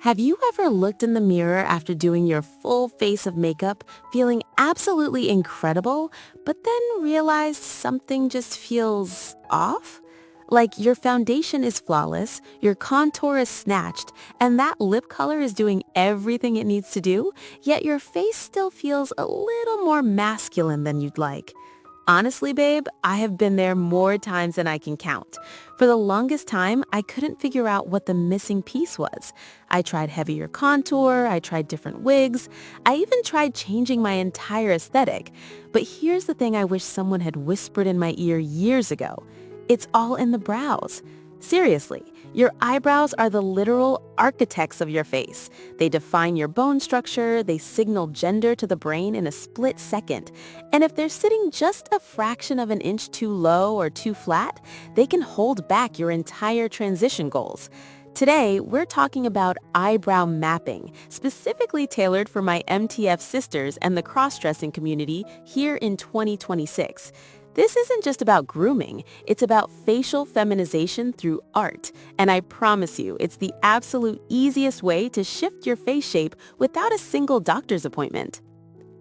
Have you ever looked in the mirror after doing your full face of makeup, feeling absolutely incredible, but then realized something just feels off? Like your foundation is flawless, your contour is snatched, and that lip color is doing everything it needs to do, yet your face still feels a little more masculine than you'd like. Honestly, babe, I have been there more times than I can count. For the longest time, I couldn't figure out what the missing piece was. I tried heavier contour, I tried different wigs, I even tried changing my entire aesthetic. But here's the thing I wish someone had whispered in my ear years ago. It's all in the brows. Seriously, your eyebrows are the literal architects of your face. They define your bone structure, they signal gender to the brain in a split second. And if they're sitting just a fraction of an inch too low or too flat, they can hold back your entire transition goals. Today, we're talking about eyebrow mapping, specifically tailored for my MTF sisters and the cross-dressing community here in 2026. This isn't just about grooming, it's about facial feminization through art. And I promise you, it's the absolute easiest way to shift your face shape without a single doctor's appointment.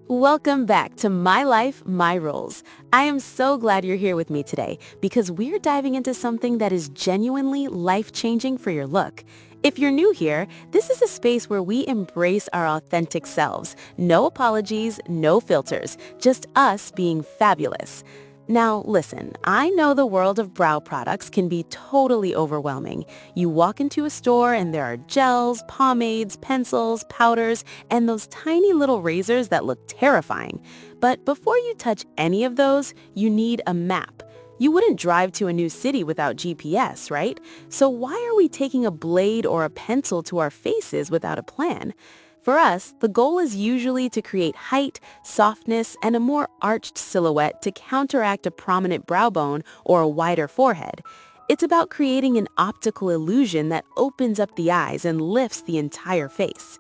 Welcome back to My Life, My Rules. I am so glad you're here with me today because we're diving into something that is genuinely life-changing for your look. If you're new here, this is a space where we embrace our authentic selves. No apologies, no filters, just us being fabulous. Now, listen, I know the world of brow products can be totally overwhelming. You walk into a store and there are gels, pomades, pencils, powders, and those tiny little razors that look terrifying. But before you touch any of those, you need a map. You wouldn't drive to a new city without GPS, right? So why are we taking a blade or a pencil to our faces without a plan? For us, the goal is usually to create height, softness, and a more arched silhouette to counteract a prominent brow bone or a wider forehead. It's about creating an optical illusion that opens up the eyes and lifts the entire face.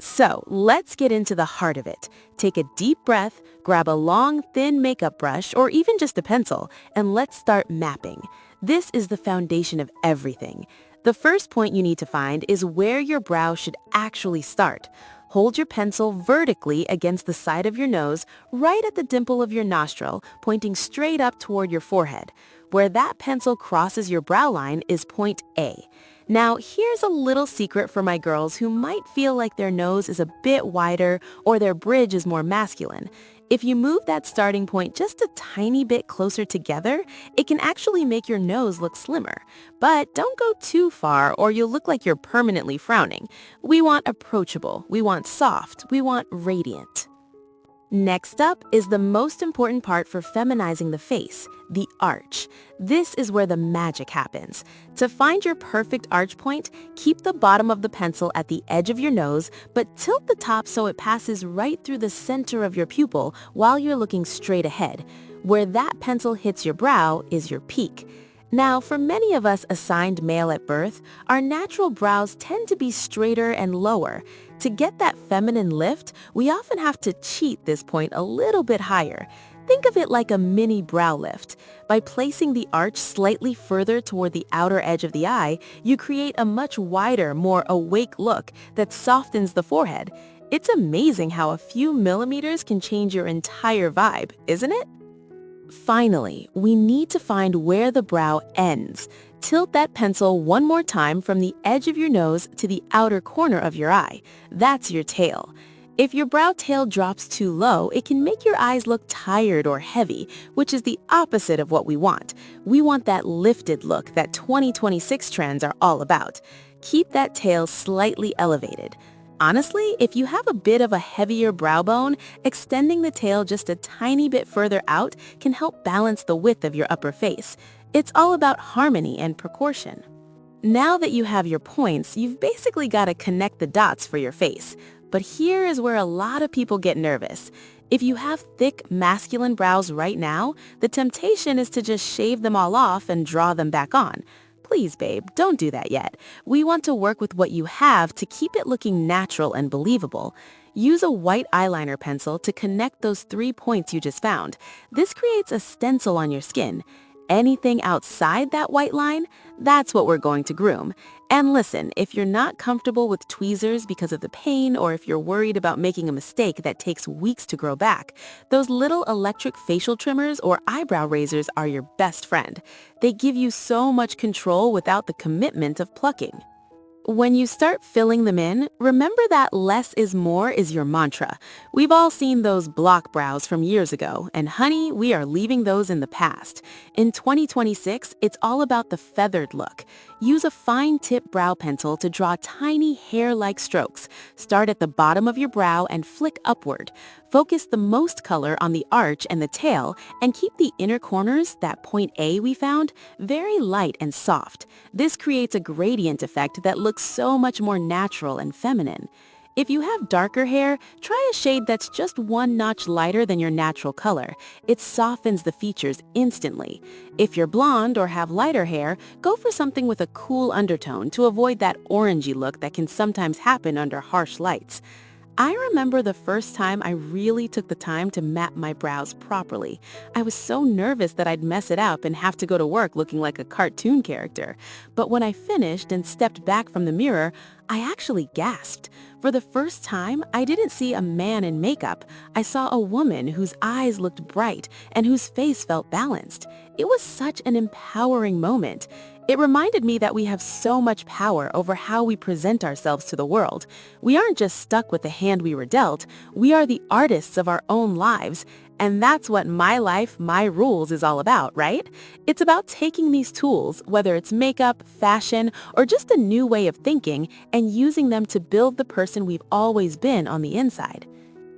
So, let's get into the heart of it. Take a deep breath, grab a long, thin makeup brush, or even just a pencil, and let's start mapping. This is the foundation of everything. The first point you need to find is where your brow should actually start. Hold your pencil vertically against the side of your nose, right at the dimple of your nostril, pointing straight up toward your forehead. Where that pencil crosses your brow line is point A. Now, here's a little secret for my girls who might feel like their nose is a bit wider or their bridge is more masculine. If you move that starting point just a tiny bit closer together, it can actually make your nose look slimmer. But don't go too far or you'll look like you're permanently frowning. We want approachable, we want soft, we want radiant. Next up is the most important part for feminizing the face, the arch. This is where the magic happens. To find your perfect arch point, keep the bottom of the pencil at the edge of your nose, but tilt the top so it passes right through the center of your pupil while you're looking straight ahead. Where that pencil hits your brow is your peak. Now, for many of us assigned male at birth, our natural brows tend to be straighter and lower. To get that feminine lift, we often have to cheat this point a little bit higher. Think of it like a mini brow lift. By placing the arch slightly further toward the outer edge of the eye, you create a much wider, more awake look that softens the forehead. It's amazing how a few millimeters can change your entire vibe, isn't it? Finally, we need to find where the brow ends. Tilt that pencil one more time from the edge of your nose to the outer corner of your eye. That's your tail. If your brow tail drops too low, it can make your eyes look tired or heavy, which is the opposite of what we want. We want that lifted look that 2026 trends are all about. Keep that tail slightly elevated. Honestly, if you have a bit of a heavier brow bone, extending the tail just a tiny bit further out can help balance the width of your upper face. It's all about harmony and proportion. Now that you have your points, you've basically got to connect the dots for your face. But here is where a lot of people get nervous. If you have thick, masculine brows right now, the temptation is to just shave them all off and draw them back on. Please, babe, don't do that yet. We want to work with what you have to keep it looking natural and believable. Use a white eyeliner pencil to connect those 3 points you just found. This creates a stencil on your skin. Anything outside that white line, that's what we're going to groom. And listen, if you're not comfortable with tweezers because of the pain, or if you're worried about making a mistake that takes weeks to grow back, those little electric facial trimmers or eyebrow razors are your best friend. They give you so much control without the commitment of plucking. When you start filling them in, remember that less is more is your mantra. We've all seen those block brows from years ago, and honey, we are leaving those in the past. In 2026, it's all about the feathered look. Use a fine tip brow pencil to draw tiny hair-like strokes. Start at the bottom of your brow and flick upward. Focus the most color on the arch and the tail, and keep the inner corners, that point A we found, very light and soft. This creates a gradient effect that looks so much more natural and feminine. If you have darker hair, try a shade that's just one notch lighter than your natural color. It softens the features instantly. If you're blonde or have lighter hair, go for something with a cool undertone to avoid that orangey look that can sometimes happen under harsh lights. I remember the first time I really took the time to map my brows properly. I was so nervous that I'd mess it up and have to go to work looking like a cartoon character. But when I finished and stepped back from the mirror, I actually gasped. For the first time, I didn't see a man in makeup. I saw a woman whose eyes looked bright and whose face felt balanced. It was such an empowering moment. It reminded me that we have so much power over how we present ourselves to the world. We aren't just stuck with the hand we were dealt, we are the artists of our own lives. And that's what My Life, My Rules is all about, right? It's about taking these tools, whether it's makeup, fashion, or just a new way of thinking, and using them to build the person we've always been on the inside.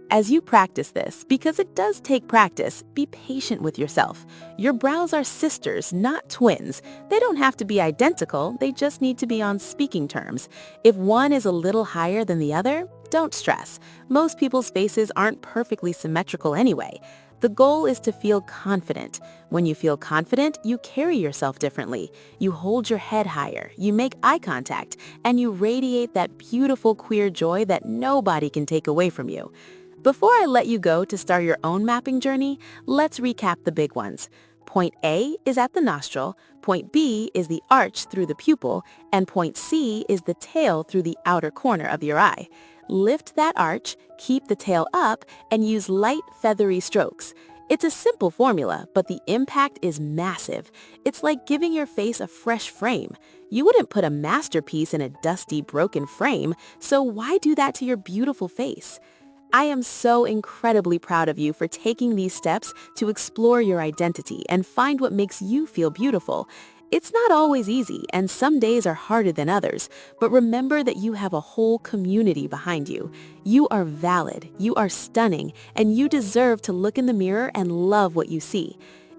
As you practice this, because it does take practice, be patient with yourself. Your brows are sisters, not twins. They don't have to be identical, they just need to be on speaking terms. If one is a little higher than the other, don't stress. Most people's faces aren't perfectly symmetrical anyway. The goal is to feel confident. When you feel confident, you carry yourself differently. You hold your head higher, you make eye contact, and you radiate that beautiful queer joy that nobody can take away from you. Before I let you go to start your own mapping journey, let's recap the big ones. Point A is at the nostril, point B is the arch through the pupil, and point C is the tail through the outer corner of your eye. Lift that arch, keep the tail up, and use light, feathery strokes. It's a simple formula, but the impact is massive. It's like giving your face a fresh frame. You wouldn't put a masterpiece in a dusty, broken frame, so why do that to your beautiful face? I am so incredibly proud of you for taking these steps to explore your identity and find what makes you feel beautiful. It's not always easy, and some days are harder than others, but remember that you have a whole community behind you. You are valid, you are stunning, and you deserve to look in the mirror and love what you see.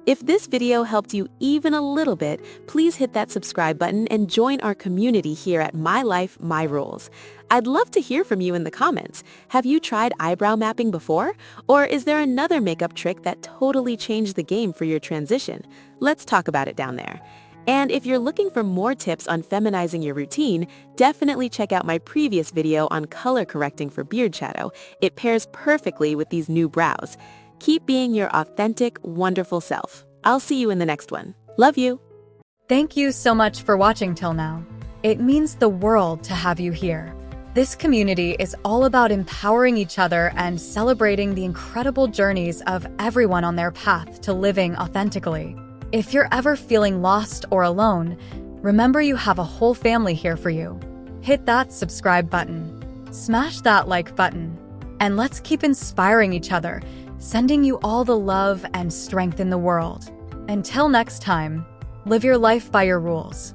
If this video helped you even a little bit, please hit that subscribe button and join our community here at My Life, My Rules. I'd love to hear from you in the comments. Have you tried eyebrow mapping before? Or is there another makeup trick that totally changed the game for your transition? Let's talk about it down there. And if you're looking for more tips on feminizing your routine, definitely check out my previous video on color correcting for beard shadow. It pairs perfectly with these new brows. Keep being your authentic, wonderful self. I'll see you in the next one. Love you. Thank you so much for watching till now. It means the world to have you here. This community is all about empowering each other and celebrating the incredible journeys of everyone on their path to living authentically. If you're ever feeling lost or alone, remember you have a whole family here for you. Hit that subscribe button, smash that like button, and let's keep inspiring each other, sending you all the love and strength in the world. Until next time, live your life by your rules.